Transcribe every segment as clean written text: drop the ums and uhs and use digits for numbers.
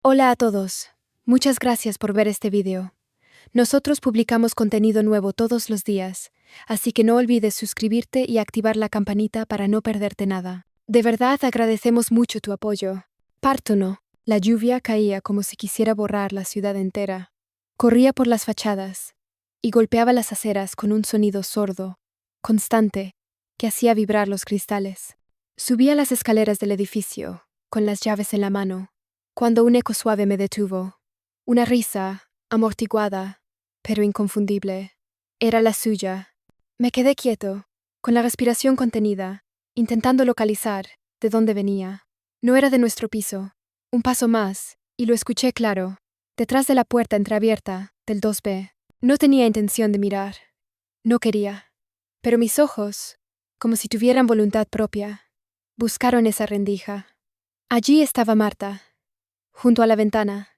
Hola a todos. Muchas gracias por ver este video. Nosotros publicamos contenido nuevo todos los días, así que no olvides suscribirte y activar la campanita para no perderte nada. De verdad agradecemos mucho tu apoyo. Parte 1. La lluvia caía como si quisiera borrar la ciudad entera. Corría por las fachadas y golpeaba las aceras con un sonido sordo, constante, que hacía vibrar los cristales. Subía las escaleras del edificio, con las llaves en la mano, cuando un eco suave me detuvo. Una risa, amortiguada, pero inconfundible. Era la suya. Me quedé quieto, con la respiración contenida, intentando localizar de dónde venía. No era de nuestro piso. Un paso más, y lo escuché claro, detrás de la puerta entreabierta del 2B. No tenía intención de mirar. No quería. Pero mis ojos, como si tuvieran voluntad propia, buscaron esa rendija. Allí estaba Marta, junto a la ventana,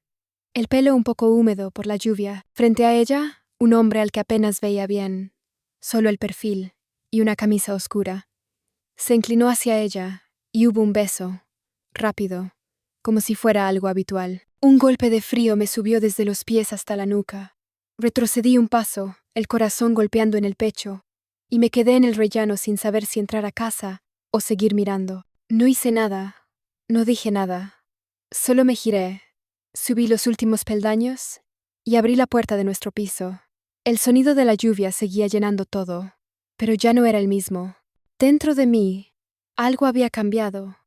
el pelo un poco húmedo por la lluvia. Frente a ella, un hombre al que apenas veía bien, solo el perfil y una camisa oscura. Se inclinó hacia ella y hubo un beso, rápido, como si fuera algo habitual. Un golpe de frío me subió desde los pies hasta la nuca. Retrocedí un paso, el corazón golpeando en el pecho, y me quedé en el rellano sin saber si entrar a casa o seguir mirando. No hice nada, no dije nada. Solo me giré, subí los últimos peldaños y abrí la puerta de nuestro piso. El sonido de la lluvia seguía llenando todo, pero ya no era el mismo. Dentro de mí, algo había cambiado,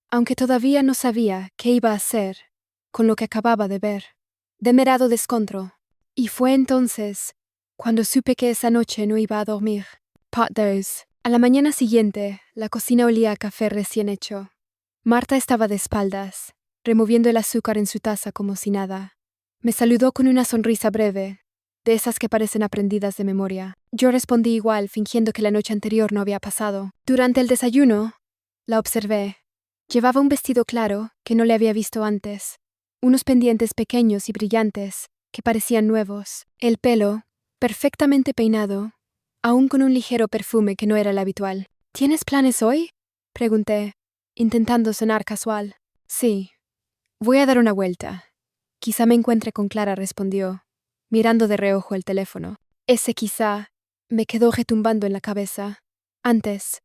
aunque todavía no sabía qué iba a hacer con lo que acababa de ver. Demerado descontro. Y fue entonces cuando supe que esa noche no iba a dormir. Part 2. A la mañana siguiente, la cocina olía a café recién hecho. Marta estaba de espaldas, removiendo el azúcar en su taza como si nada. Me saludó con una sonrisa breve, de esas que parecen aprendidas de memoria. Yo respondí igual, fingiendo que la noche anterior no había pasado. Durante el desayuno, la observé. Llevaba un vestido claro que no le había visto antes, unos pendientes pequeños y brillantes que parecían nuevos, el pelo, perfectamente peinado, aún con un ligero perfume que no era el habitual. ¿Tienes planes hoy?, pregunté, intentando sonar casual. Sí. Voy a dar una vuelta. Quizá me encuentre con Clara, respondió, mirando de reojo el teléfono. Ese quizá me quedó retumbando en la cabeza. Antes,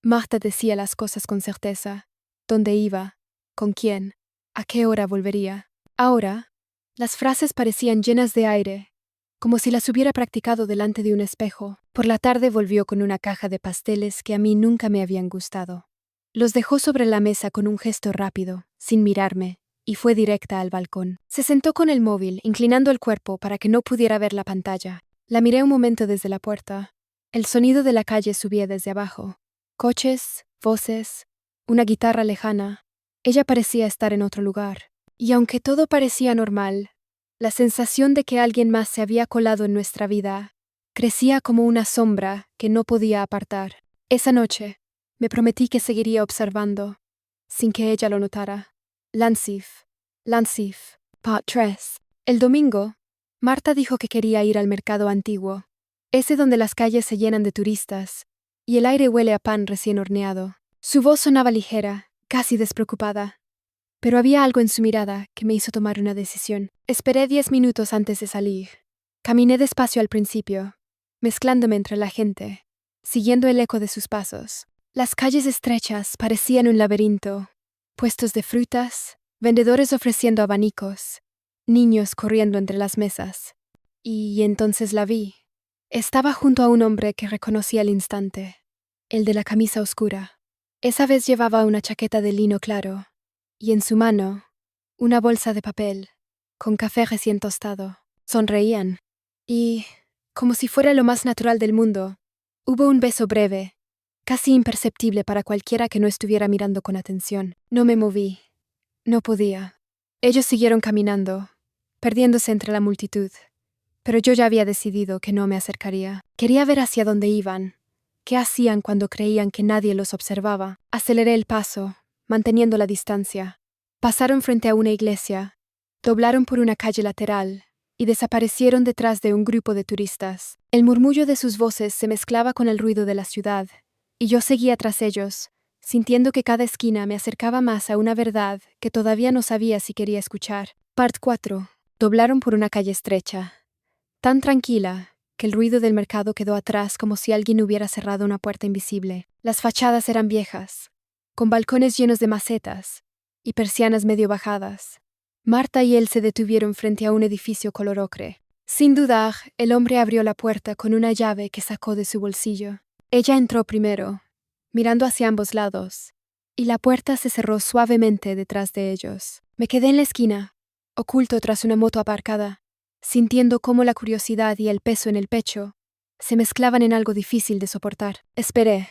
Marta decía las cosas con certeza. ¿Dónde iba? ¿Con quién? ¿A qué hora volvería? Ahora, las frases parecían llenas de aire, como si las hubiera practicado delante de un espejo. Por la tarde volvió con una caja de pasteles que a mí nunca me habían gustado. Los dejó sobre la mesa con un gesto rápido, sin mirarme, y fue directa al balcón. Se sentó con el móvil, inclinando el cuerpo para que no pudiera ver la pantalla. La miré un momento desde la puerta. El sonido de la calle subía desde abajo. Coches, voces, una guitarra lejana. Ella parecía estar en otro lugar. Y aunque todo parecía normal, la sensación de que alguien más se había colado en nuestra vida crecía como una sombra que no podía apartar. Esa noche, me prometí que seguiría observando, sin que ella lo notara. Lansif. Part 3. El domingo, Marta dijo que quería ir al mercado antiguo, ese donde las calles se llenan de turistas y el aire huele a pan recién horneado. Su voz sonaba ligera, casi despreocupada, pero había algo en su mirada que me hizo tomar una decisión. Esperé 10 minutos antes de salir. Caminé despacio al principio, mezclándome entre la gente, siguiendo el eco de sus pasos. Las calles estrechas parecían un laberinto, puestos de frutas, vendedores ofreciendo abanicos, niños corriendo entre las mesas. Y entonces la vi. Estaba junto a un hombre que reconocí al instante, el de la camisa oscura. Esa vez llevaba una chaqueta de lino claro, y en su mano, una bolsa de papel, con café recién tostado. Sonreían, y, como si fuera lo más natural del mundo, hubo un beso breve, casi imperceptible para cualquiera que no estuviera mirando con atención. No me moví. No podía. Ellos siguieron caminando, perdiéndose entre la multitud, pero yo ya había decidido que no me acercaría. Quería ver hacia dónde iban, qué hacían cuando creían que nadie los observaba. Aceleré el paso, manteniendo la distancia. Pasaron frente a una iglesia, doblaron por una calle lateral y desaparecieron detrás de un grupo de turistas. El murmullo de sus voces se mezclaba con el ruido de la ciudad, y yo seguía tras ellos, sintiendo que cada esquina me acercaba más a una verdad que todavía no sabía si quería escuchar. Part 4. Doblaron por una calle estrecha, tan tranquila que el ruido del mercado quedó atrás como si alguien hubiera cerrado una puerta invisible. Las fachadas eran viejas, con balcones llenos de macetas y persianas medio bajadas. Marta y él se detuvieron frente a un edificio color ocre. Sin dudar, el hombre abrió la puerta con una llave que sacó de su bolsillo. Ella entró primero, mirando hacia ambos lados, y la puerta se cerró suavemente detrás de ellos. Me quedé en la esquina, oculto tras una moto aparcada, sintiendo cómo la curiosidad y el peso en el pecho se mezclaban en algo difícil de soportar. Esperé.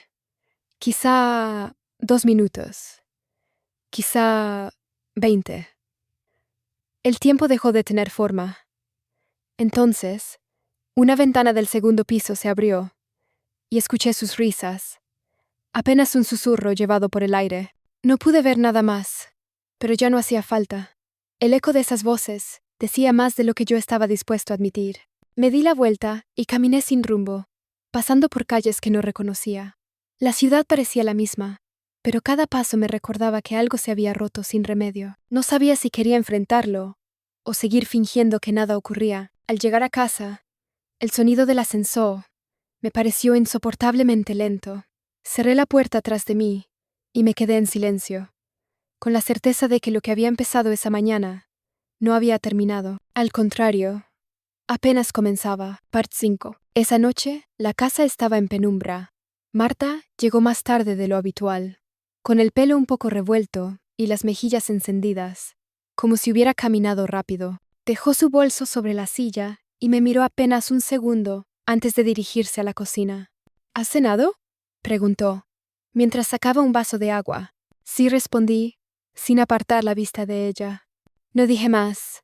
Quizá 2 minutos. Quizá 20. El tiempo dejó de tener forma. Entonces, una ventana del segundo piso se abrió, y escuché sus risas. Apenas un susurro llevado por el aire. No pude ver nada más, pero ya no hacía falta. El eco de esas voces decía más de lo que yo estaba dispuesto a admitir. Me di la vuelta y caminé sin rumbo, pasando por calles que no reconocía. La ciudad parecía la misma, pero cada paso me recordaba que algo se había roto sin remedio. No sabía si quería enfrentarlo o seguir fingiendo que nada ocurría. Al llegar a casa, el sonido del ascensor me pareció insoportablemente lento. Cerré la puerta tras de mí y me quedé en silencio, con la certeza de que lo que había empezado esa mañana no había terminado. Al contrario, apenas comenzaba. Part 5. Esa noche, la casa estaba en penumbra. Marta llegó más tarde de lo habitual, con el pelo un poco revuelto y las mejillas encendidas, como si hubiera caminado rápido. Dejó su bolso sobre la silla y me miró apenas un segundo antes de dirigirse a la cocina. ¿Has cenado?, preguntó, mientras sacaba un vaso de agua. Sí, respondí, sin apartar la vista de ella. No dije más.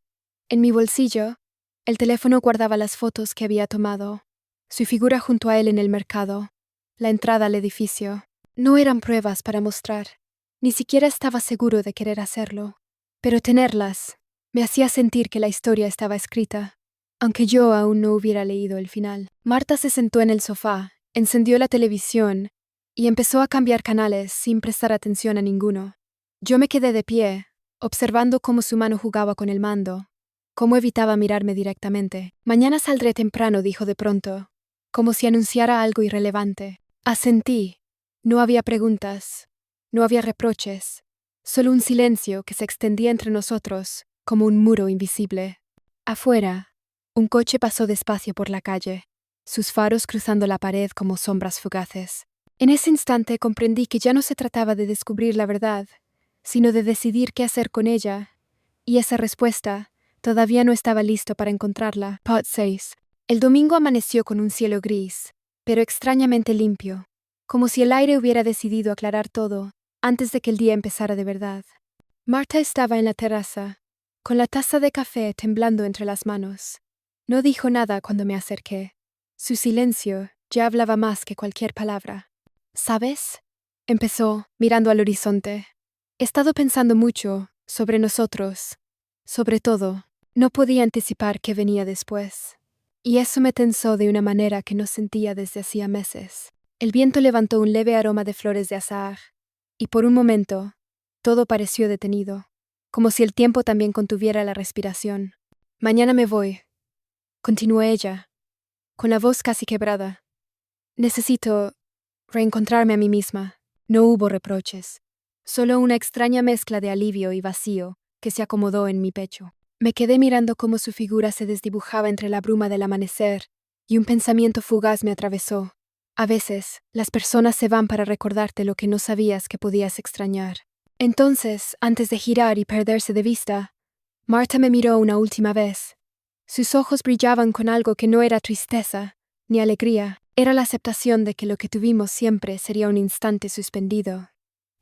En mi bolsillo, el teléfono guardaba las fotos que había tomado, su figura junto a él en el mercado, la entrada al edificio. No eran pruebas para mostrar, ni siquiera estaba seguro de querer hacerlo, pero tenerlas me hacía sentir que la historia estaba escrita, aunque yo aún no hubiera leído el final. Marta se sentó en el sofá, encendió la televisión y empezó a cambiar canales sin prestar atención a ninguno. Yo me quedé de pie, observando cómo su mano jugaba con el mando, cómo evitaba mirarme directamente. Mañana saldré temprano, dijo de pronto, como si anunciara algo irrelevante. Asentí. No había preguntas, no había reproches, solo un silencio que se extendía entre nosotros como un muro invisible. Afuera, un coche pasó despacio por la calle, sus faros cruzando la pared como sombras fugaces. En ese instante comprendí que ya no se trataba de descubrir la verdad, sino de decidir qué hacer con ella, y esa respuesta todavía no estaba listo para encontrarla. Part 6. El domingo amaneció con un cielo gris, pero extrañamente limpio, como si el aire hubiera decidido aclarar todo antes de que el día empezara de verdad. Marta estaba en la terraza, con la taza de café temblando entre las manos. No dijo nada cuando me acerqué. Su silencio ya hablaba más que cualquier palabra. ¿Sabes?, empezó, mirando al horizonte. He estado pensando mucho sobre nosotros. Sobre todo, no podía anticipar qué venía después. Y eso me tensó de una manera que no sentía desde hacía meses. El viento levantó un leve aroma de flores de azahar, y por un momento, todo pareció detenido, como si el tiempo también contuviera la respiración. Mañana me voy, continuó ella, con la voz casi quebrada. Necesito reencontrarme a mí misma. No hubo reproches, solo una extraña mezcla de alivio y vacío que se acomodó en mi pecho. Me quedé mirando cómo su figura se desdibujaba entre la bruma del amanecer, y un pensamiento fugaz me atravesó. A veces, las personas se van para recordarte lo que no sabías que podías extrañar. Entonces, antes de girar y perderse de vista, Marta me miró una última vez. Sus ojos brillaban con algo que no era tristeza ni alegría. Era la aceptación de que lo que tuvimos siempre sería un instante suspendido,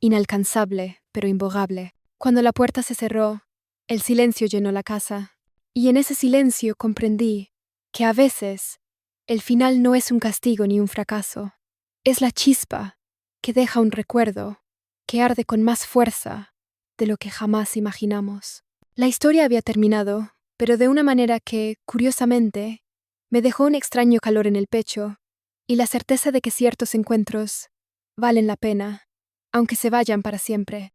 inalcanzable, pero imbogable. Cuando la puerta se cerró, el silencio llenó la casa, y en ese silencio comprendí que a veces el final no es un castigo ni un fracaso. Es la chispa que deja un recuerdo que arde con más fuerza de lo que jamás imaginamos. La historia había terminado, pero de una manera que, curiosamente, me dejó un extraño calor en el pecho y la certeza de que ciertos encuentros valen la pena, aunque se vayan para siempre.